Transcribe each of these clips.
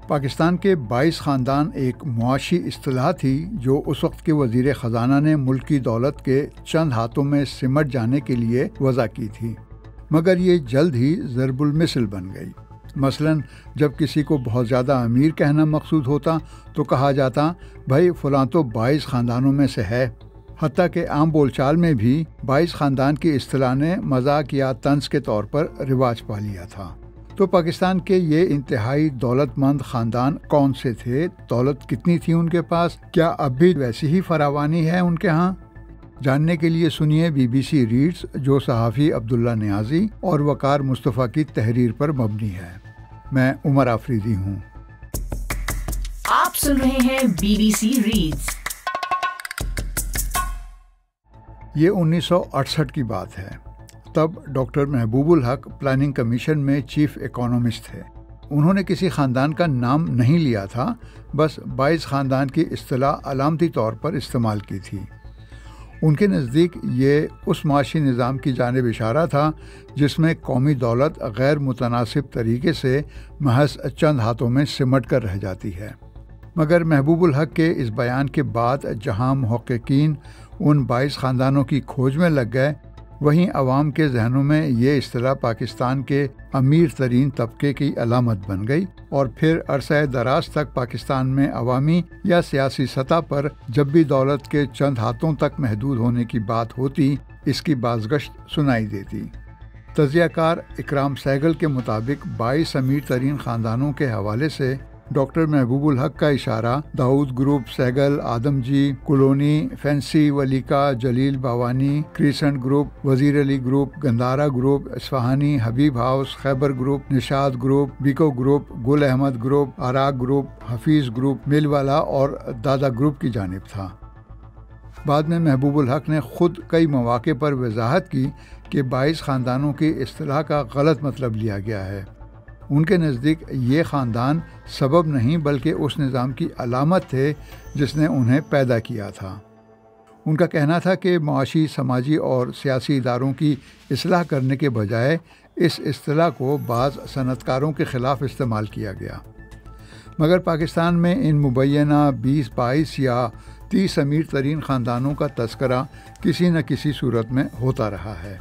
پاکستان کے 22 خاندان ایک معاشی اصطلاح تھی جو اس وقت کے وزیر خزانہ نے ملک کی دولت کے چند ہاتھوں میں سمٹ جانے کے لیے وضع کی تھی، مگر یہ جلد ہی ضرب المثل بن گئی۔ مثلاً جب کسی کو بہت زیادہ امیر کہنا مقصود ہوتا تو کہا جاتا بھائی فلاں تو 22 خاندانوں میں سے ہے۔ حتیٰ کہ عام بول چال میں بھی 22 خاندان کی اصطلاح نے مذاق یا طنز کے طور پر رواج پا لیا تھا۔ تو پاکستان کے یہ انتہائی دولت مند خاندان کون سے تھے؟ دولت کتنی تھی ان کے پاس؟ کیا اب بھی ویسی ہی فراوانی ہے ان کے ہاں؟ جاننے کے لیے سنیے BBC ریڈز، جو صحافی عبداللہ نیازی اور وقار مصطفیٰ کی تحریر پر مبنی ہے۔ میں عمر آفریدی ہوں۔ آپ سن رہے ہیں BBC ریڈز۔ یہ 1968 کی بات ہے۔ تب ڈاکٹر محبوب الحق پلاننگ کمیشن میں چیف اکانومسٹ تھے۔ انہوں نے کسی خاندان کا نام نہیں لیا تھا، بس 22 خاندان کی اصطلاح علامتی طور پر استعمال کی تھی۔ ان کے نزدیک یہ اس معاشی نظام کی جانب اشارہ تھا جس میں قومی دولت غیر متناسب طریقے سے محض چند ہاتھوں میں سمٹ کر رہ جاتی ہے۔ مگر محبوب الحق کے اس بیان کے بعد جہاں محققین ان 22 خاندانوں کی کھوج میں لگ گئے، وہیں عوام کے ذہنوں میں یہ اصطلاح پاکستان کے امیر ترین طبقے کی علامت بن گئی، اور پھر عرصہ دراز تک پاکستان میں عوامی یا سیاسی سطح پر جب بھی دولت کے چند ہاتھوں تک محدود ہونے کی بات ہوتی، اس کی بازگشت سنائی دیتی۔ تجزیہ کار اکرام سہگل کے مطابق 22 امیر ترین خاندانوں کے حوالے سے ڈاکٹر محبوب الحق کا اشارہ Dawood group, Saigol, Adamjee, colony, fancy, Valika, Jalil Bawany, crescent group, Wazir Ali group, Gandhara group, Isphahani, Habib house, Khyber group, Nishat group, Beco group, Gul Ahmed group, آراگ گروپ، حفیظ گروپ، مل والا اور دادا گروپ کی جانب تھا۔ بعد میں محبوب الحق نے خود کئی مواقع پر وضاحت کی کہ 22 خاندانوں کی اصطلاح کا غلط مطلب لیا گیا ہے۔ ان کے نزدیک یہ خاندان سبب نہیں بلکہ اس نظام کی علامت تھے جس نے انہیں پیدا کیا تھا۔ ان کا کہنا تھا کہ معاشی، سماجی اور سیاسی اداروں کی اصلاح کرنے کے بجائے اس اصطلاح کو بعض صنعت کاروں کے خلاف استعمال کیا گیا۔ مگر پاکستان میں ان مبینہ 20، 22 یا 30 امیر ترین خاندانوں کا تذکرہ کسی نہ کسی صورت میں ہوتا رہا ہے۔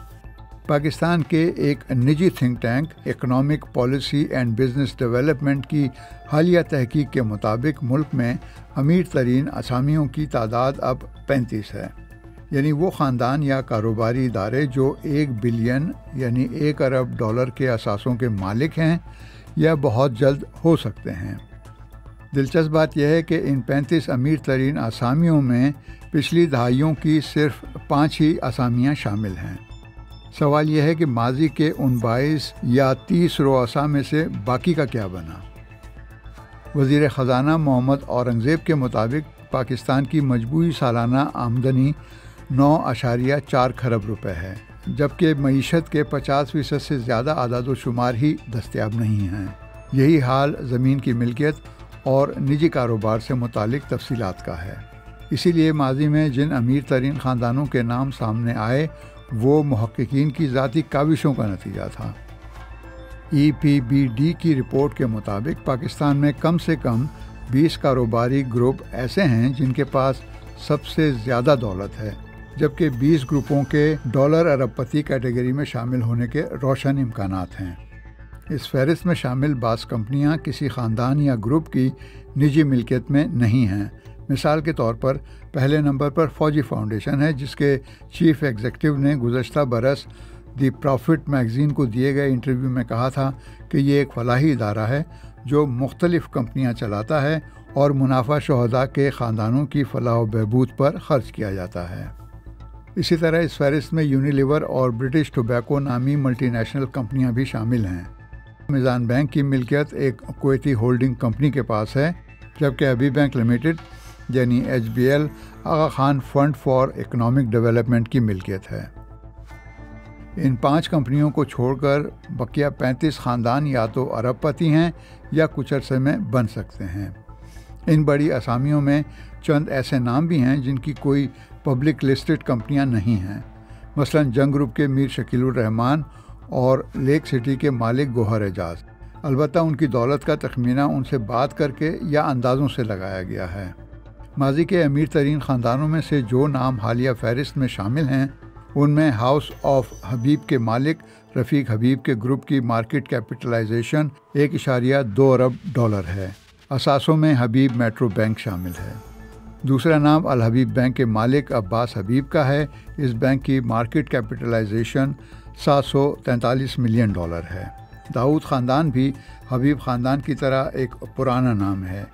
پاکستان کے ایک نجی think tank economic policy and business development کی حالیہ تحقیق کے مطابق ملک میں امیر ترین اسامیوں کی تعداد اب 35 ہے، یعنی وہ خاندان یا کاروباری ادارے جو 1 بلین یعنی 1 ارب ڈالر کے اثاثوں کے مالک ہیں یا بہت جلد ہو سکتے ہیں۔ دلچسپ بات یہ ہے کہ ان 35 امیر ترین اسامیوں میں پچھلی دہائیوں کی صرف 5 ہی اسامیاں شامل ہیں۔ سوال یہ ہے کہ ماضی کے ان 22 یا 30 رؤساء میں سے باقی کا کیا بنا؟ وزیر خزانہ محمد اورنگزیب کے مطابق پاکستان کی مجموعی سالانہ آمدنی 9.4 کھرب روپے ہے، جبکہ معیشت کے 50% سے زیادہ اعداد و شمار ہی دستیاب نہیں ہیں۔ یہی حال زمین کی ملکیت اور نجی کاروبار سے متعلق تفصیلات کا ہے۔ اسی لیے ماضی میں جن امیر ترین خاندانوں کے نام سامنے آئے وہ محققین کی ذاتی کاوشوں کا نتیجہ تھا۔ EPBD کی رپورٹ کے مطابق پاکستان میں کم سے کم 20 کاروباری گروپ ایسے ہیں جن کے پاس سب سے زیادہ دولت ہے، جبکہ 20 گروپوں کے ڈالر ارب پتی کیٹیگری میں شامل ہونے کے روشن امکانات ہیں۔ اس فہرست میں شامل بعض کمپنیاں کسی خاندان یا گروپ کی نجی ملکیت میں نہیں ہیں۔ مثال کے طور پر پہلے نمبر پر فوجی فاؤنڈیشن ہے، جس کے چیف ایگزیکٹو نے گزشتہ برس دی پروفٹ میگزین کو دیے گئے انٹرویو میں کہا تھا کہ یہ ایک فلاحی ادارہ ہے جو مختلف کمپنیاں چلاتا ہے اور منافع شہداء کے خاندانوں کی فلاح و بہبود پر خرچ کیا جاتا ہے۔ اسی طرح اس فہرست میں یونیلیور اور برٹش ٹوبیکو نامی ملٹی نیشنل کمپنیاں بھی شامل ہیں۔ میزان بینک کی ملکیت ایک کویتی ہولڈنگ کمپنی کے پاس ہے، جبکہ ابھی بینک لمیٹڈ یعنی HBL Aga Khan fund for economic development کی ملکیت ہے۔ ان 5 کمپنیوں کو چھوڑ کر بقیہ 35 خاندان یا تو ارب پتی ہیں یا کچھ عرصے میں بن سکتے ہیں۔ ان بڑی اسامیوں میں چند ایسے نام بھی ہیں جن کی کوئی پبلک لسٹڈ کمپنیاں نہیں ہیں، مثلا جنگ گروپ کے میر شکیل الرحمان اور لیک سٹی کے مالک گوہر اعجاز۔ البتہ ان کی دولت کا تخمینہ ان سے بات کر کے یا اندازوں سے لگایا گیا ہے۔ ماضی کے امیر ترین خاندانوں میں سے جو نام حالیہ فہرست میں شامل ہیں ان میں ہاؤس آف حبیب کے مالک رفیق حبیب کے گروپ کی مارکیٹ کیپٹلائزیشن 1.2 ارب ڈالر ہے۔ اثاثوں میں حبیب میٹرو بینک شامل ہے۔ دوسرا نام الحبیب بینک کے مالک عباس حبیب کا ہے۔ اس بینک کی مارکیٹ کیپٹلائزیشن 743 ملین ڈالر ہے۔ داؤد خاندان بھی حبیب خاندان کی طرح ایک پرانا نام ہے۔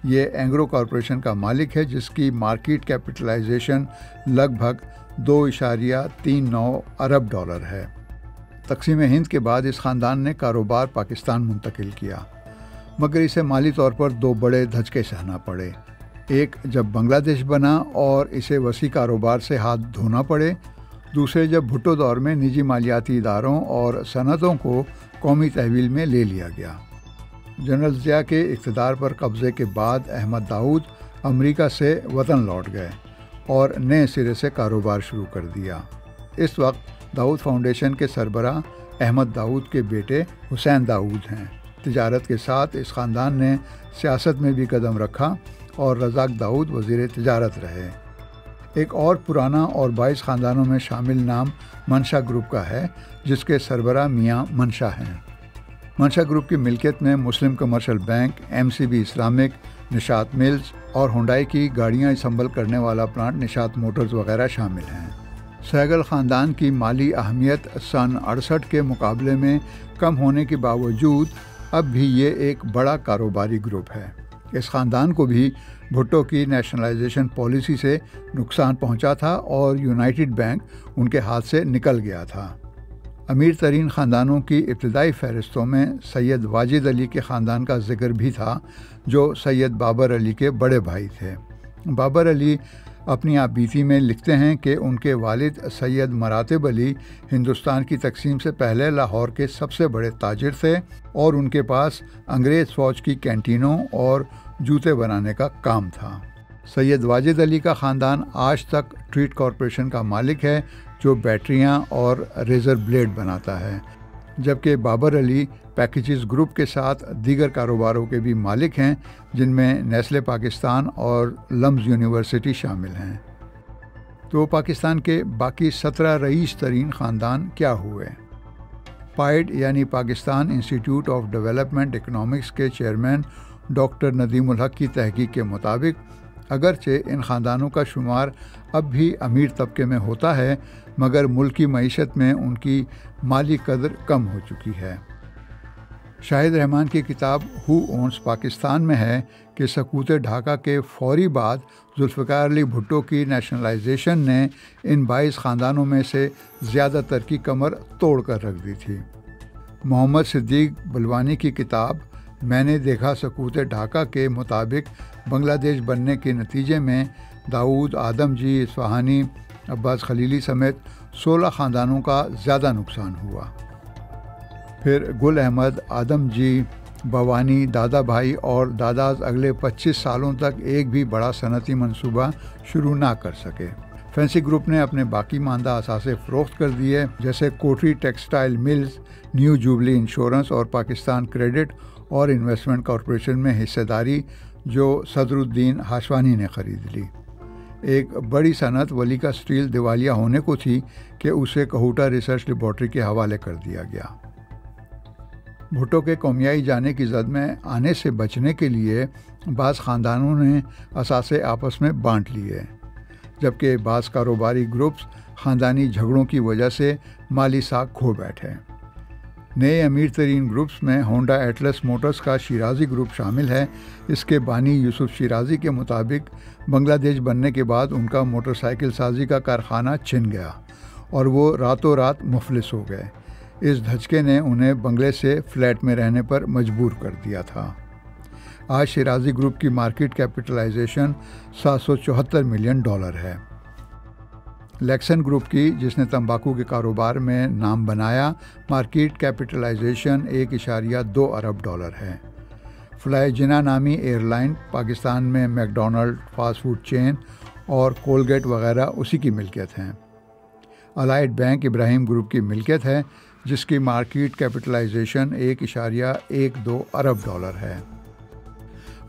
یہ اینگرو کارپوریشن کا مالک ہے جس کی مارکیٹ کیپٹلائزیشن لگ بھگ 2.39 ارب ڈالر ہے۔ تقسیم ہند کے بعد اس خاندان نے کاروبار پاکستان منتقل کیا، مگر اسے مالی طور پر 2 بڑے دھچکے سہنا پڑے۔ ایک جب بنگلہ دیش بنا اور اسے وسیع کاروبار سے ہاتھ دھونا پڑے، دوسرے جب بھٹو دور میں نجی مالیاتی اداروں اور صنعتوں کو قومی تحویل میں لے لیا گیا۔ جنرل ضیاء کے اقتدار پر قبضے کے بعد احمد داؤد امریکہ سے وطن لوٹ گئے اور نئے سرے سے کاروبار شروع کر دیا۔ اس وقت داؤد فاؤنڈیشن کے سربراہ احمد داؤد کے بیٹے حسین داؤد ہیں۔ تجارت کے ساتھ اس خاندان نے سیاست میں بھی قدم رکھا اور رزاق داؤد وزیر تجارت رہے۔ ایک اور پرانا اور 22 خاندانوں میں شامل نام منشا گروپ کا ہے جس کے سربراہ میاں منشا ہیں۔ منشا گروپ کی ملکیت میں مسلم کمرشل بینک، MCB اسلامک، نشاط ملز اور ہنڈائی کی گاڑیاں اسمبل کرنے والا پلانٹ نشاط موٹرز وغیرہ شامل ہیں۔ سہگل خاندان کی مالی اہمیت سن 68 کے مقابلے میں کم ہونے کے باوجود اب بھی یہ ایک بڑا کاروباری گروپ ہے۔ اس خاندان کو بھی بھٹو کی نیشنلائزیشن پالیسی سے نقصان پہنچا تھا اور یونائٹڈ بینک ان کے ہاتھ سے نکل گیا تھا۔ امیر ترین خاندانوں کی ابتدائی فہرستوں میں سید واجد علی کے خاندان کا ذکر بھی تھا جو سید بابر علی کے بڑے بھائی تھے۔ بابر علی اپنی آپ بیتی میں لکھتے ہیں کہ ان کے والد سید مراتب علی ہندوستان کی تقسیم سے پہلے لاہور کے سب سے بڑے تاجر تھے اور ان کے پاس انگریز فوج کی کینٹینوں اور جوتے بنانے کا کام تھا۔ سید واجد علی کا خاندان آج تک ٹریٹ کارپوریشن کا مالک ہے جو بیٹریاں اور ریزر بلیڈ بناتا ہے، جبکہ بابر علی پیکیجز گروپ کے ساتھ دیگر کاروباروں کے بھی مالک ہیں جن میں نیسلے پاکستان اور لمز یونیورسٹی شامل ہیں۔ تو پاکستان کے باقی 17 رئیس ترین خاندان کیا ہوئے؟ پائڈ یعنی Pakistan institute of development economics کے چیئرمین ڈاکٹر ندیم الحق کی تحقیق کے مطابق اگرچہ ان خاندانوں کا شمار اب بھی امیر طبقے میں ہوتا ہے مگر ملکی معیشت میں ان کی مالی قدر کم ہو چکی ہے۔ شاہد رحمان کی کتاب ہو اونس پاکستان میں ہے کہ سقوط ڈھاکہ کے فوری بعد ذوالفقار علی بھٹو کی نیشنلائزیشن نے ان 22 خاندانوں میں سے زیادہ تر کی کمر توڑ کر رکھ دی تھی۔ محمد صدیق بلوانی کی کتاب میں نے دیکھا سقوط ڈھاکہ کے مطابق بنگلہ دیش بننے کے نتیجے میں داؤد، آدم جی، اصفہانی، عباس خلیلی سمیت 16 خاندانوں کا زیادہ نقصان ہوا۔ پھر گل احمد، آدم جی، بوانی، دادا بھائی اور داداز اگلے 25 سالوں تک ایک بھی بڑا صنعتی منصوبہ شروع نہ کر سکے۔ فینسی گروپ نے اپنے باقی ماندہ اثاثے فروخت کر دیے جیسے Kotri textile mills, new jubilee insurance اور پاکستان کریڈٹ اور انویسٹمنٹ کارپوریشن میں حصہ داری جو صدر الدین ہاشوانی نے خرید لی۔ ایک بڑی صنعت ولیکا اسٹیل دیوالیہ ہونے کو تھی کہ اسے کہوٹا ریسرچ لیبارٹری کے حوالے کر دیا گیا۔ بھٹو کے قومیائی جانے کی زد میں آنے سے بچنے کے لیے بعض خاندانوں نے اثاثے آپس میں بانٹ لیے، جبکہ بعض کاروباری گروپس خاندانی جھگڑوں کی وجہ سے مالی ساکھ کھو بیٹھے۔ نئے امیر ترین گروپس میں ہونڈا ایٹلس موٹرز کا شیرازی گروپ شامل ہے۔ اس کے بانی یوسف شیرازی کے مطابق بنگلہ دیش بننے کے بعد ان کا موٹر سائیکل سازی کا کارخانہ چھن گیا اور وہ راتوں رات مفلس ہو گئے۔ اس دھچکے نے انہیں بنگلے سے فلیٹ میں رہنے پر مجبور کر دیا تھا۔ آج شیرازی گروپ کی مارکیٹ کیپٹلائزیشن 774 ملین ڈالر ہے۔ لیکسن گروپ کی، جس نے تمباکو کے کاروبار میں نام بنایا، مارکیٹ کیپٹلائزیشن 1.2 ارب ڈالر ہے۔ فلائی جنا نامی ایئر لائن پاکستان میں McDonald fast food chain اور کولگیٹ وغیرہ اسی کی ملکیت ہیں۔ الائڈ بینک ابراہیم گروپ کی ملکیت ہے۔ جس کی مارکیٹ کیپٹلائزیشن $1.12 ارب ہے۔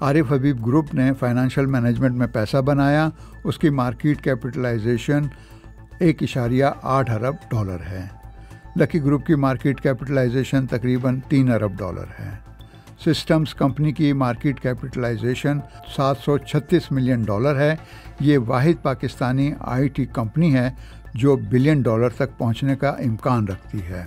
عارف حبیب گروپ نے فائنینشیل مینجمنٹ میں پیسہ بنایا، اس کی مارکیٹ کیپٹلائزیشن $1.8 ارب ہے۔ لکی گروپ کی مارکیٹ کیپٹلائزیشن تقریباً $3 ارب ہے۔ سسٹمز کمپنی کی مارکیٹ کیپٹلائزیشن $736 ملین ہے۔ یہ واحد پاکستانی IT کمپنی ہے جو $1 بلین تک پہنچنے کا امکان رکھتی ہے۔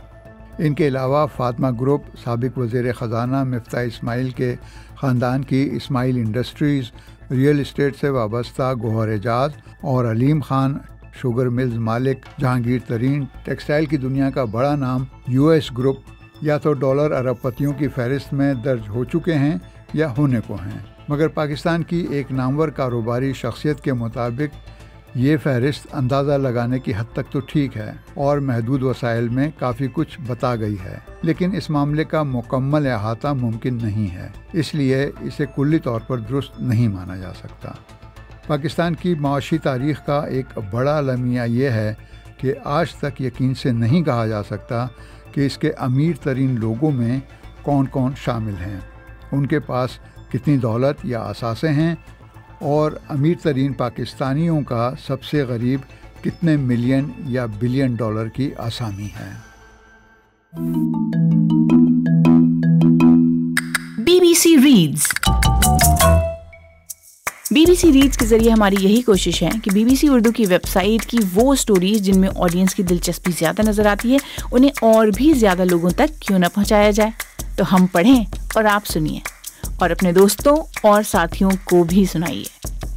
ان کے علاوہ فاطمہ گروپ سابق وزیر خزانہ مفتاح اسماعیل کے خاندان کی اسماعیل انڈسٹریز، ریئل اسٹیٹ سے وابستہ گوہر اعجاز اور علیم خان شوگر ملز مالک، جہانگیر ترین ٹیکسٹائل کی دنیا کا بڑا نام US گروپ یا تو $1 ارب پتیوں کی فہرست میں درج ہو چکے ہیں یا ہونے کو ہیں، مگر پاکستان کی ایک نامور کاروباری شخصیت کے مطابق یہ فہرست اندازہ لگانے کی حد تک تو ٹھیک ہے اور محدود وسائل میں کافی کچھ بتا گئی ہے، لیکن اس معاملے کا مکمل احاطہ ممکن نہیں ہے، اس لیے اسے کلی طور پر درست نہیں مانا جا سکتا۔ پاکستان کی معاشی تاریخ کا ایک بڑا المیہ یہ ہے کہ آج تک یقین سے نہیں کہا جا سکتا کہ اس کے امیر ترین لوگوں میں کون کون شامل ہیں، ان کے پاس کتنی دولت یا اثاثے ہیں، اور امیر ترین پاکستانیوں کا سب سے غریب کتنے ملین یا $1 بلین کی آسامی ہے۔ BBC reads. BBC ریڈز کے ذریعے ہماری یہی کوشش ہے کہ BBC اردو کی ویب سائٹ کی وہ سٹوریز جن میں آڈینس کی دلچسپی زیادہ نظر آتی ہے انہیں اور بھی زیادہ لوگوں تک کیوں نہ پہنچایا جائے۔ تو ہم پڑھیں اور آپ سنیے، اور اپنے دوستوں اور ساتھیوں کو بھی سنائیے۔